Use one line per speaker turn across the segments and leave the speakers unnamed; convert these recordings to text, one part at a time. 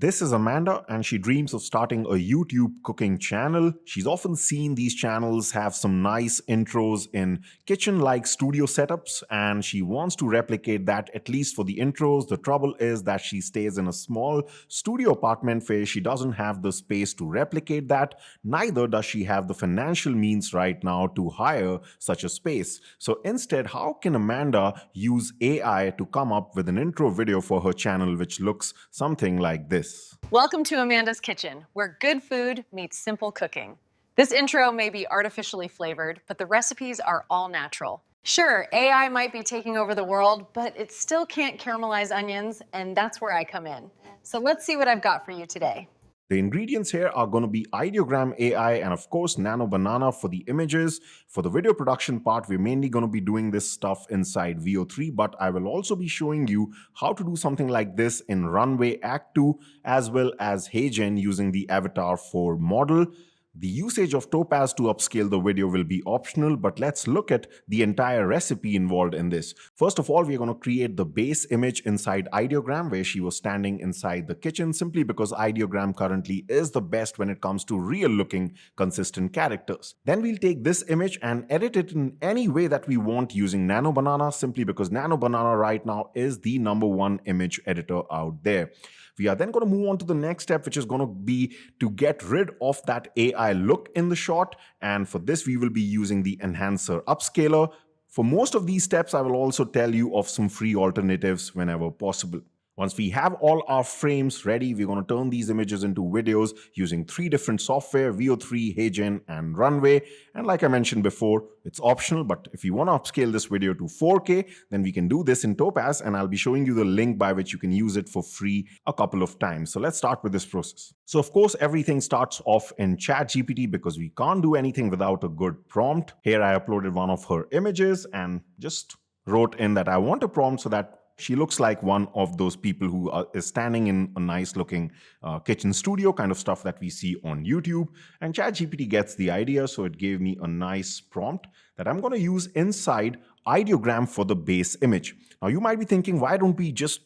This is Amanda, and she dreams of starting a YouTube cooking channel. She's often seen these channels have some nice intros in kitchen like studio setups, and she wants to replicate that at least for the intros. The trouble is that she stays in a small studio apartment where she doesn't have the space to replicate that, neither does she have the financial means right now to hire such a space. So instead, how can Amanda use AI to come up with an intro video for her channel which looks something like this?
Welcome to Amanda's Kitchen, where good food meets simple cooking. This intro may be artificially flavored, but the recipes are all natural. Sure, AI might be taking over the world, but it still can't caramelize onions, and that's where I come in. So let's see what I've got for you today.
The ingredients here are going to be Ideogram AI and of course Nano Banana for the images. For the video production part, we're mainly going to be doing this stuff inside VO3, but I will also be showing you how to do something like this in Runway Act-2 as well as HeyGen using the Avatar 4 model. The usage of Topaz to upscale the video will be optional, but let's look at the entire recipe involved in this. First of all, we're going to create the base image inside Ideogram where she was standing inside the kitchen, simply because Ideogram currently is the best when it comes to real looking consistent characters. Then we'll take this image and edit it in any way that we want using Nano Banana, simply because Nano Banana right now is the #1 image editor out there. We are then going to move on to the next step, which is going to be to get rid of that AI look in the shot. And for this, we will be using the enhancer upscaler. For most of these steps, I will also tell you of some free alternatives whenever possible. Once we have all our frames ready, we're going to turn these images into videos using 3 different software: VO3, HeyGen, and Runway. And like I mentioned before, it's optional, but if you want to upscale this video to 4K, then we can do this in Topaz, and I'll be showing you the link by which you can use it for free a couple of times. So let's start with this process. So of course, everything starts off in ChatGPT because we can't do anything without a good prompt. Here I uploaded one of her images and just wrote in that I want a prompt so that she looks like one of those people who is standing in a nice looking kitchen studio kind of stuff that we see on YouTube. And ChatGPT gets the idea, so it gave me a nice prompt that I'm going to use inside Ideogram for the base image. Now you might be thinking, why don't we just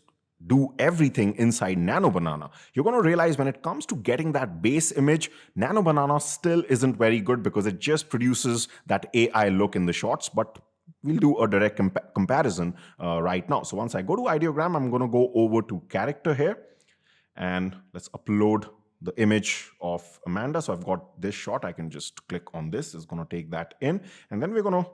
do everything inside Nano Banana? You're going to realize when it comes to getting that base image, Nano Banana still isn't very good because it just produces that AI look in the shots, but we'll do a direct comparison right now. So once I go to Ideogram, I'm going to go over to character here and let's upload the image of Amanda. So I've got this shot. I can just click on this. It's going to take that in. And then we're going to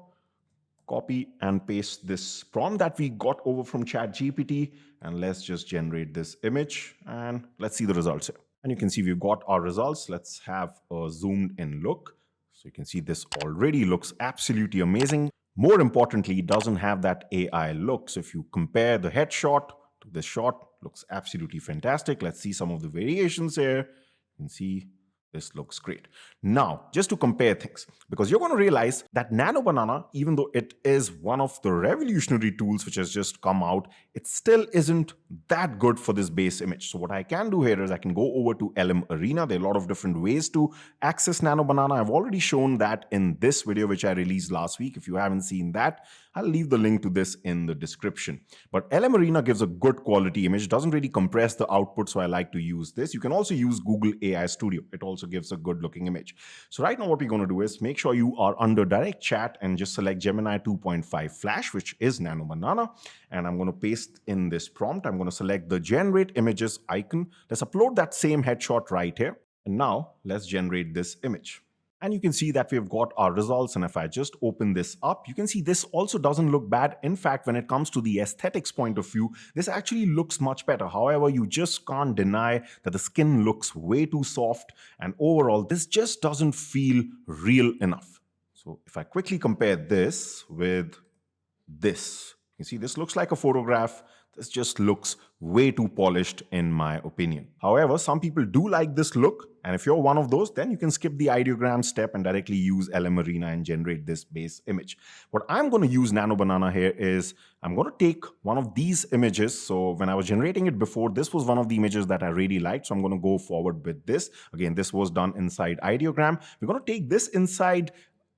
copy and paste this prompt that we got over from ChatGPT. And let's just generate this image and let's see the results here. And you can see we've got our results. Let's have a zoomed in look. So you can see this already looks absolutely amazing. More importantly, it doesn't have that AI look. So if you compare the headshot to this shot, looks absolutely fantastic. Let's see some of the variations here. You can see this looks great. Now, just to compare things, because you're going to realize that Nano Banana, even though it is one of the revolutionary tools which has just come out, it still isn't that good for this base image. So what I can do here is I can go over to LM Arena. There are a lot of different ways to access Nano Banana. I've already shown that in this video, which I released last week. If you haven't seen that, I'll leave the link to this in the description. But LM Arena gives a good quality image, doesn't really compress the output, so I like to use this. You can also use Google AI Studio. It also gives a good looking image. So right now what we're going to do is make sure you are under direct chat and just select Gemini 2.5 Flash, which is Nano Banana. And I'm going to paste in this prompt. I'm going to select the generate images icon. Let's upload that same headshot right here. And now let's generate this image. And you can see that we've got our results. And if I just open this up, you can see this also doesn't look bad. In fact, when it comes to the aesthetics point of view, this actually looks much better. However, you just can't deny that the skin looks way too soft. And overall, this just doesn't feel real enough. So if I quickly compare this with this, you see this looks like a photograph. This just looks way too polished in my opinion. However, some people do like this look. And if you're one of those, then you can skip the ideogram step and directly use LM Arena and generate this base image. What I'm going to use Nano Banana here is I'm going to take one of these images. So when I was generating it before, this was one of the images that I really liked. So I'm going to go forward with this. Again, this was done inside Ideogram. We're going to take this inside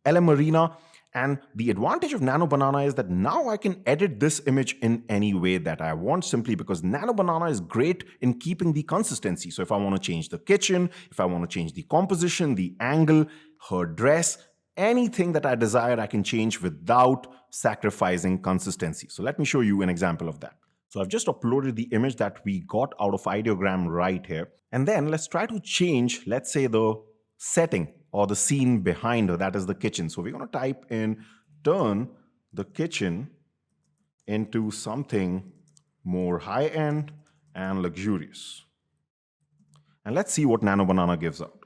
LM Arena. And the advantage of Nano Banana is that now I can edit this image in any way that I want, simply because Nano Banana is great in keeping the consistency. So if I want to change the kitchen, if I want to change the composition, the angle, her dress, anything that I desire, I can change without sacrificing consistency. So let me show you an example of that. So I've just uploaded the image that we got out of Ideogram right here. And then let's try to change, let's say, the setting or the scene behind her, that is the kitchen. So we're going to type in turn the kitchen into something more high-end and luxurious. And let's see what Nano Banana gives out.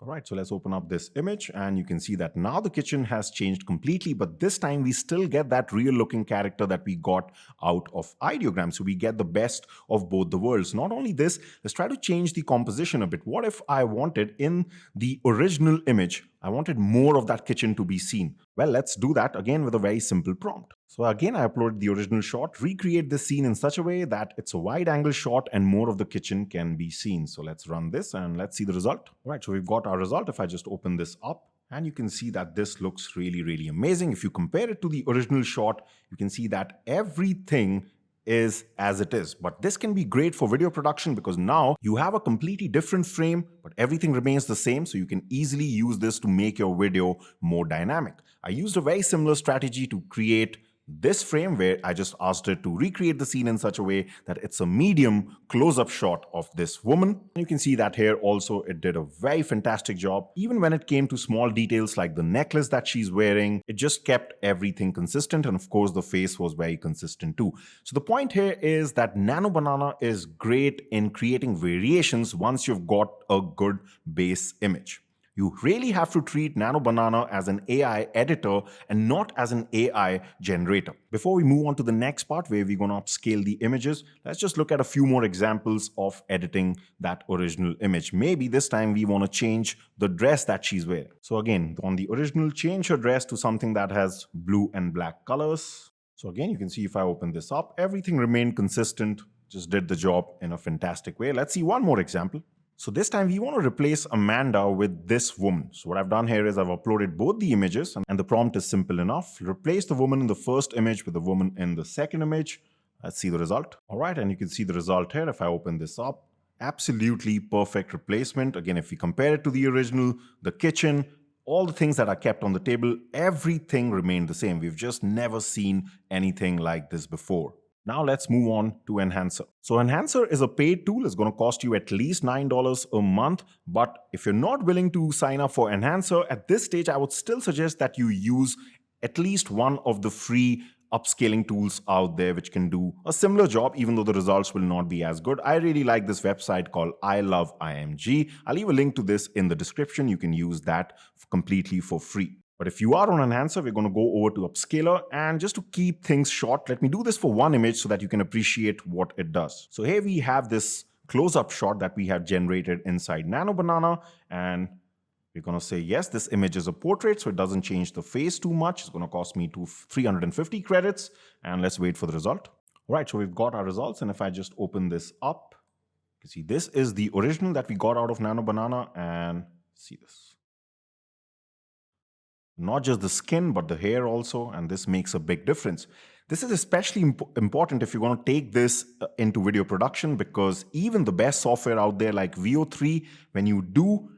All right, so let's open up this image and you can see that now the kitchen has changed completely, but this time we still get that real looking character that we got out of Ideogram. So we get the best of both the worlds. Not only this, let's try to change the composition a bit. What if I wanted in the original image, I wanted more of that kitchen to be seen? Well, let's do that again with a very simple prompt. So again, I uploaded the original shot, recreate the scene in such a way that it's a wide angle shot and more of the kitchen can be seen. So let's run this and let's see the result. All right, so we've got our result. If I just open this up, and you can see that this looks really, really amazing. If you compare it to the original shot, you can see that everything is as it is. But this can be great for video production because now you have a completely different frame, but everything remains the same. So you can easily use this to make your video more dynamic. I used a very similar strategy to create this frame where I just asked it to recreate the scene in such a way that it's a medium close-up shot of this woman. And you can see that here also it did a very fantastic job. Even when it came to small details like the necklace that she's wearing, it just kept everything consistent. And of course, the face was very consistent too. So the point here is that Nano Banana is great in creating variations once you've got a good base image. You really have to treat Nano Banana as an AI editor and not as an AI generator. Before we move on to the next part where we're going to upscale the images, let's just look at a few more examples of editing that original image. Maybe this time we want to change the dress that she's wearing. So again, on the original, change her dress to something that has blue and black colors. So again, you can see if I open this up, everything remained consistent, just did the job in a fantastic way. Let's see one more example. So this time we want to replace Amanda with this woman. So what I've done here is I've uploaded both the images and the prompt is simple enough. Replace the woman in the first image with the woman in the second image. Let's see the result. All right, and you can see the result here if I open this up. Absolutely perfect replacement. Again, if we compare it to the original, the kitchen, all the things that are kept on the table, everything remained the same. We've just never seen anything like this before. Now let's move on to Enhancer. So Enhancer is a paid tool. It's going to cost you at least $9 a month. But if you're not willing to sign up for Enhancer, at this stage, I would still suggest that you use at least one of the free upscaling tools out there which can do a similar job, even though the results will not be as good. I really like this website called I Love IMG. I'll leave a link to this in the description. You can use that completely for free. But if you are on Enhancer, we're going to go over to Upscaler. And just to keep things short, let me do this for one image so that you can appreciate what it does. So here we have this close-up shot that we have generated inside Nano Banana. And we're going to say, yes, this image is a portrait, so it doesn't change the face too much. It's going to cost me 350 credits. And let's wait for the result. All right, so we've got our results. And if I just open this up, you can see this is the original that we got out of Nano Banana. And see this. Not just the skin, but the hair also, and this makes a big difference. This is especially important if you're going to take this into video production, because even the best software out there like VO3, when you do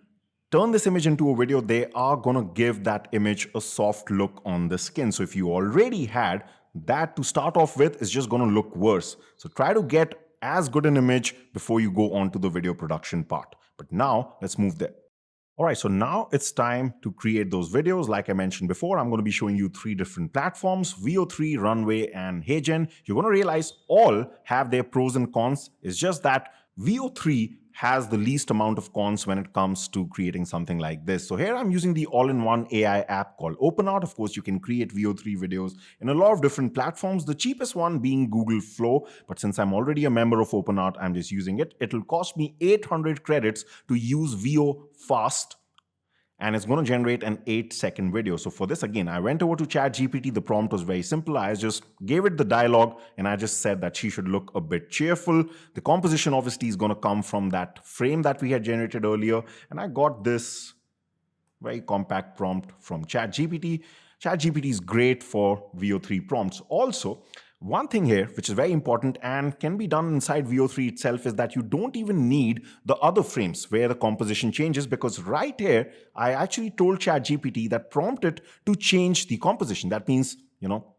turn this image into a video, they are going to give that image a soft look on the skin. So if you already had that to start off with, it's just going to look worse. So try to get as good an image before you go on to the video production part. But now let's move there. All right, so now it's time to create those videos. Like I mentioned before, I'm going to be showing you 3 different platforms, VO3, Runway, and HeyGen. You're going to realize all have their pros and cons. It's just that VO3 has the least amount of cons when it comes to creating something like this. So here I'm using the all-in-one AI app called OpenArt. Of course, you can create VO3 videos in a lot of different platforms, the cheapest one being Google Flow. But since I'm already a member of OpenArt, I'm just using it. It'll cost me 800 credits to use VO Fast. And it's going to generate an 8-second video. So for this, again, I went over to ChatGPT. The prompt was very simple. I just gave it the dialogue and I just said that she should look a bit cheerful. The composition obviously is going to come from that frame that we had generated earlier. And I got this very compact prompt from ChatGPT. ChatGPT is great for VO3 prompts. Also, one thing here, which is very important and can be done inside VO3 itself, is that you don't even need the other frames where the composition changes, because right here, I actually told ChatGPT that prompt it to change the composition. That means,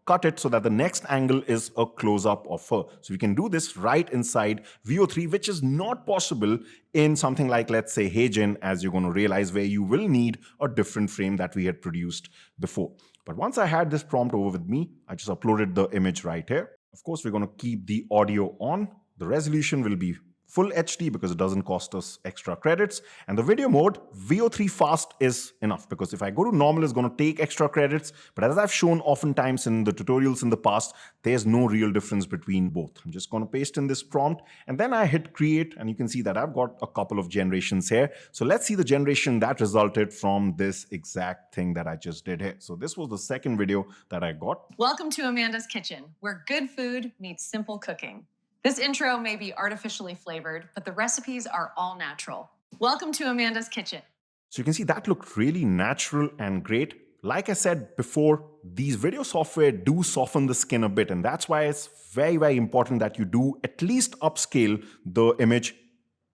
cut it so that the next angle is a close-up of her. So we can do this right inside VO3, which is not possible in something like, let's say, HeyGen, as you're going to realize, where you will need a different frame that we had produced before. But once I had this prompt over with me, I just uploaded the image right here. Of course, we're going to keep the audio on. The resolution will be full HD because it doesn't cost us extra credits. And the video mode, VO3 fast is enough, because if I go to normal, it's going to take extra credits. But as I've shown oftentimes in the tutorials in the past, there's no real difference between both. I'm just going to paste in this prompt and then I hit create, and you can see that I've got a couple of generations here. So let's see the generation that resulted from this exact thing that I just did here. So this was the second video that I got.
Welcome to Amanda's Kitchen, where good food meets simple cooking. This intro may be artificially flavored, but the recipes are all natural. Welcome to Amanda's Kitchen.
So you can see that looked really natural and great. Like I said before, these video software do soften the skin a bit, and that's why it's very, very important that you do at least upscale the image,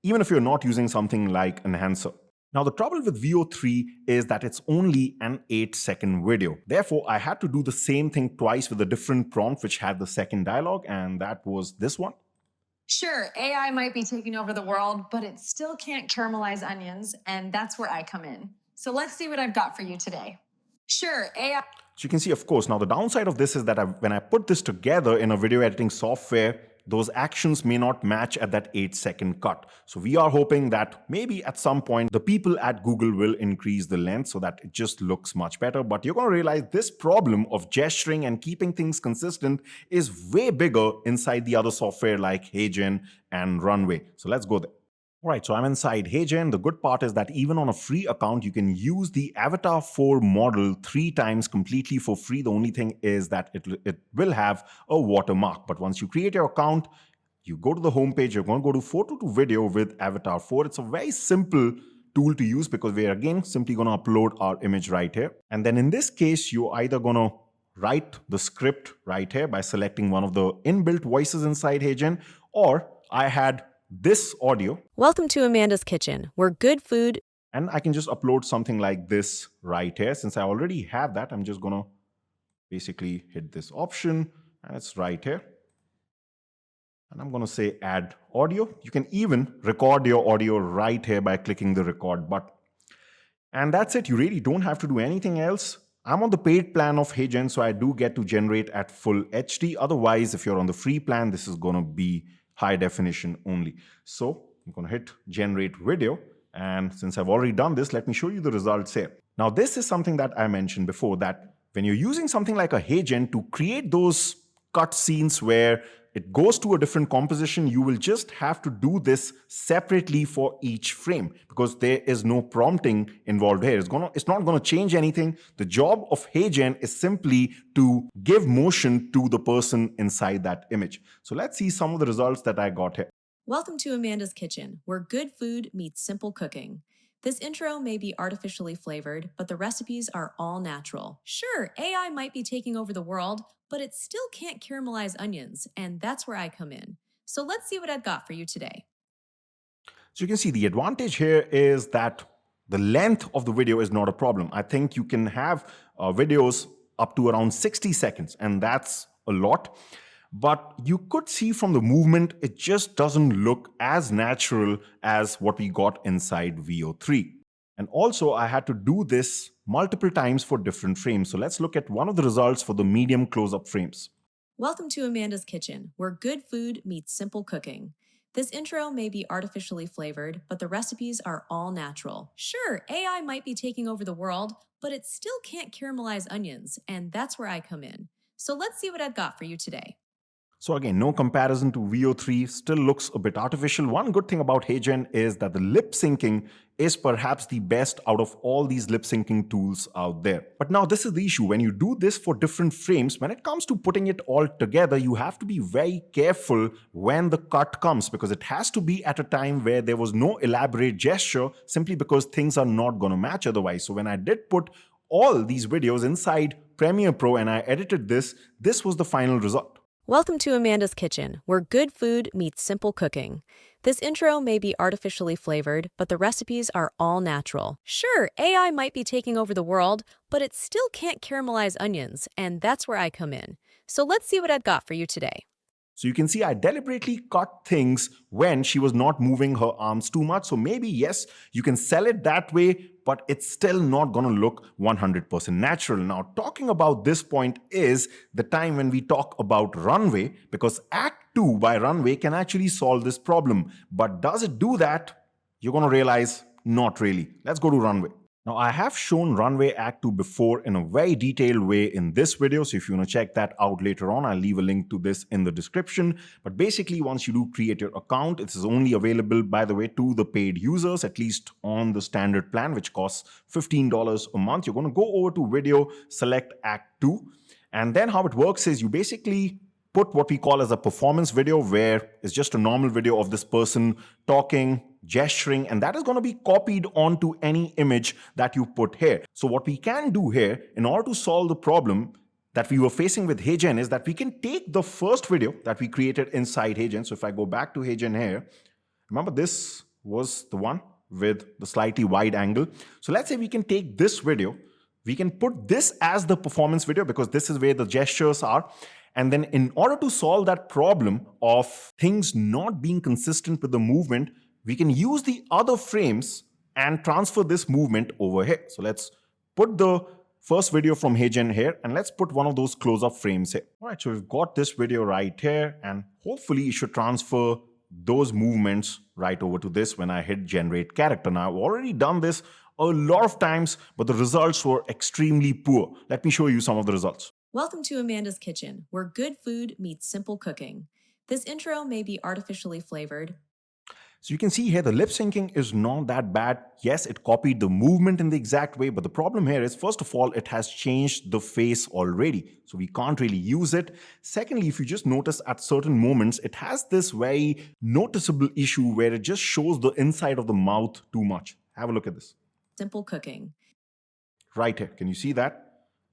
even if you're not using something like Enhancer. Now, the trouble with VO3 is that it's only an 8-second video. Therefore, I had to do the same thing twice with a different prompt which had the second dialogue, and that was this one.
Sure, AI might be taking over the world, but it still can't caramelize onions, and that's where I come in. So let's see what I've got for you today. Sure, AI...
So you can see, of course, now the downside of this is that when I put this together in a video editing software, those actions may not match at that 8-second cut. So we are hoping that maybe at some point the people at Google will increase the length so that it just looks much better. But you're going to realize this problem of gesturing and keeping things consistent is way bigger inside the other software like HeyGen and Runway. So let's go there. All right, so I'm inside HeyGen. The good part is that even on a free account, you can use the Avatar 4 model 3 times completely for free. The only thing is that it will have a watermark. But once you create your account, you go to the homepage, you're going to go to photo to video with Avatar 4. It's a very simple tool to use because we're again simply going to upload our image right here. And then in this case, you're either going to write the script right here by selecting one of the inbuilt voices inside HeyGen, or I had this audio.
Welcome to Amanda's Kitchen, where good food...
And I can just upload something like this right here. Since I already have that, I'm just going to basically hit this option, and it's right here. And I'm going to say add audio. You can even record your audio right here by clicking the record button. And that's it. You really don't have to do anything else. I'm on the paid plan of HeyGen, so I do get to generate at full HD. Otherwise, if you're on the free plan, this is going to be high definition only. So I'm going to hit generate video. And since I've already done this, let me show you the results here. Now, this is something that I mentioned before, that when you're using something like a HeyGen to create those cut scenes where it goes to a different composition, you will just have to do this separately for each frame because there is no prompting involved here. It's not going to change anything. The job of HeyGen is simply to give motion to the person inside that image. So let's see some of the results that I got here.
Welcome to Amanda's Kitchen, where good food meets simple cooking. This intro may be artificially flavored, but the recipes are all natural. Sure, AI might be taking over the world, but it still can't caramelize onions, and that's where I come in. So let's see what I've got for you today.
So you can see the advantage here is that the length of the video is not a problem. I think you can have videos up to around 60 seconds, and that's a lot. But you could see from the movement, it just doesn't look as natural as what we got inside VO3. And also, I had to do this multiple times for different frames. So let's look at one of the results for the medium close-up frames.
Welcome to Amanda's Kitchen, where good food meets simple cooking. This intro may be artificially flavored, but the recipes are all natural. Sure, AI might be taking over the world, but it still can't caramelize onions, and that's where I come in. So let's see what I've got for you today.
So again, no comparison to VO3, still looks a bit artificial. One good thing about HeyGen is that the lip syncing is perhaps the best out of all these lip syncing tools out there. But now this is the issue. When you do this for different frames, when it comes to putting it all together, you have to be very careful when the cut comes because it has to be at a time where there was no elaborate gesture simply because things are not going to match otherwise. So when I did put all these videos inside Premiere Pro and I edited this, this was the final result.
Welcome to Amanda's Kitchen, where good food meets simple cooking. This intro may be artificially flavored, but the recipes are all natural. Sure, AI might be taking over the world, but it still can't caramelize onions, and that's where I come in. So let's see what I've got for you today.
So you can see I deliberately cut things when she was not moving her arms too much. So maybe, yes, you can sell it that way, but it's still not going to look 100% natural. Now, talking about this point is the time when we talk about Runway, because Act-2 by Runway can actually solve this problem. But does it do that? You're going to realize not really. Let's go to Runway. Now, I have shown Runway Act-2 before in a very detailed way in this video, so if you want to check that out later on, I'll leave a link to this in the description. But basically, once you do create your account, it is only available, by the way, to the paid users, at least on the standard plan, which costs $15 a month. You're going to go over to Video, select Act-2, and then how it works is you basically put what we call as a performance video, where it's just a normal video of this person talking, gesturing, and that is going to be copied onto any image that you put here. So what we can do here in order to solve the problem that we were facing with HeyGen is that we can take the first video that we created inside HeyGen. So if I go back to HeyGen here, remember this was the one with the slightly wide angle. So let's say we can take this video, we can put this as the performance video because this is where the gestures are. And then in order to solve that problem of things not being consistent with the movement, we can use the other frames and transfer this movement over here. So let's put the first video from HeyGen here and let's put one of those close-up frames here. All right, so we've got this video right here and hopefully it should transfer those movements right over to this when I hit generate character. Now I've already done this a lot of times, but the results were extremely poor. Let me show you some of the results.
Welcome to Amanda's Kitchen, where good food meets simple cooking. This intro may be artificially flavored.
So you can see here the lip syncing is not that bad. Yes, it copied the movement in the exact way, but the problem here is, first of all, it has changed the face already. So we can't really use it. Secondly, if you just notice at certain moments, it has this very noticeable issue where it just shows the inside of the mouth too much. Have a look at this.
Simple cooking.
Right here. Can you see that?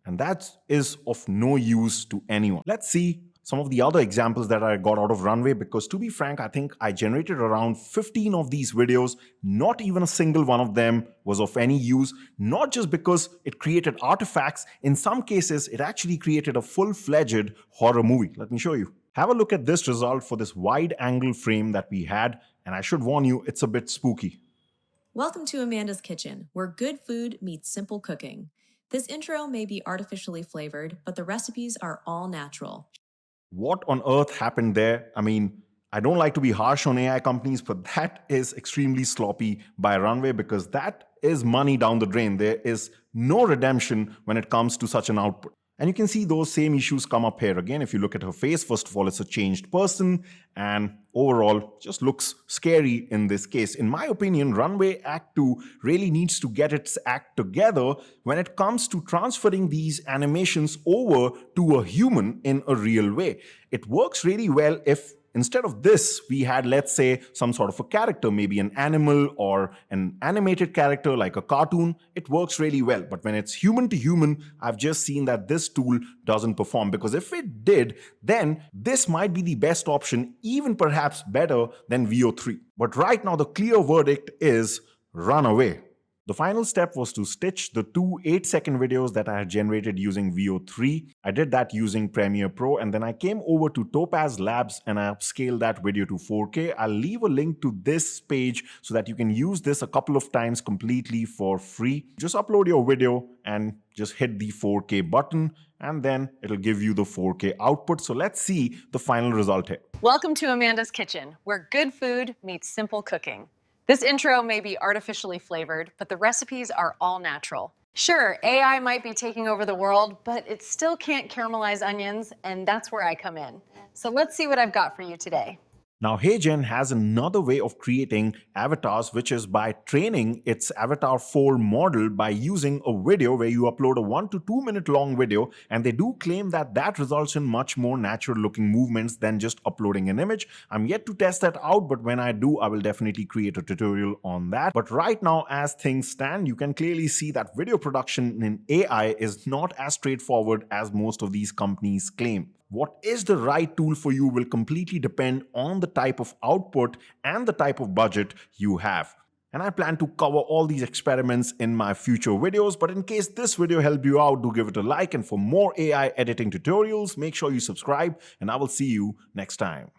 And that is of no use to anyone. Let's see some of the other examples that I got out of Runway, because to be frank, I think I generated around 15 of these videos. Not even a single one of them was of any use, not just because it created artifacts. In some cases, it actually created a full-fledged horror movie. Let me show you. Have a look at this result for this wide angle frame that we had. And I should warn you, it's a bit spooky.
Welcome to Amanda's Kitchen, where good food meets simple cooking. This intro may be artificially flavored, but the recipes are all natural.
What on earth happened there? I mean, I don't like to be harsh on AI companies, but that is extremely sloppy by Runway because that is money down the drain. There is no redemption when it comes to such an output. And you can see those same issues come up here again. If you look at her face, first of all, it's a changed person and overall just looks scary in this case. In my opinion, Runway Act-2 really needs to get its act together when it comes to transferring these animations over to a human in a real way. It works really well if instead of this, we had, let's say, some sort of a character, maybe an animal or an animated character like a cartoon. It works really well. But when it's human to human, I've just seen that this tool doesn't perform, because if it did, then this might be the best option, even perhaps better than VO3. But right now, the clear verdict is run away. The final step was to stitch the two 8-second videos that I had generated using VO3. I did that using Premiere Pro, and then I came over to Topaz Labs and I upscaled that video to 4K. I'll leave a link to this page so that you can use this a couple of times completely for free. Just upload your video and just hit the 4K button, and then it'll give you the 4K output. So let's see the final result here.
Welcome to Amanda's Kitchen, where good food meets simple cooking. This intro may be artificially flavored, but the recipes are all natural. Sure, AI might be taking over the world, but it still can't caramelize onions, and that's where I come in. So let's see what I've got for you today.
Now, HeyGen has another way of creating avatars, which is by training its Avatar 4 model by using a video where you upload a 1 to 2 minute long video, and they do claim that that results in much more natural looking movements than just uploading an image. I'm yet to test that out, but when I do, I will definitely create a tutorial on that. But right now, as things stand, you can clearly see that video production in AI is not as straightforward as most of these companies claim. What is the right tool for you will completely depend on the type of output and the type of budget you have. And I plan to cover all these experiments in my future videos, but in case this video helped you out, do give it a like, and for more AI editing tutorials, make sure you subscribe, and I will see you next time.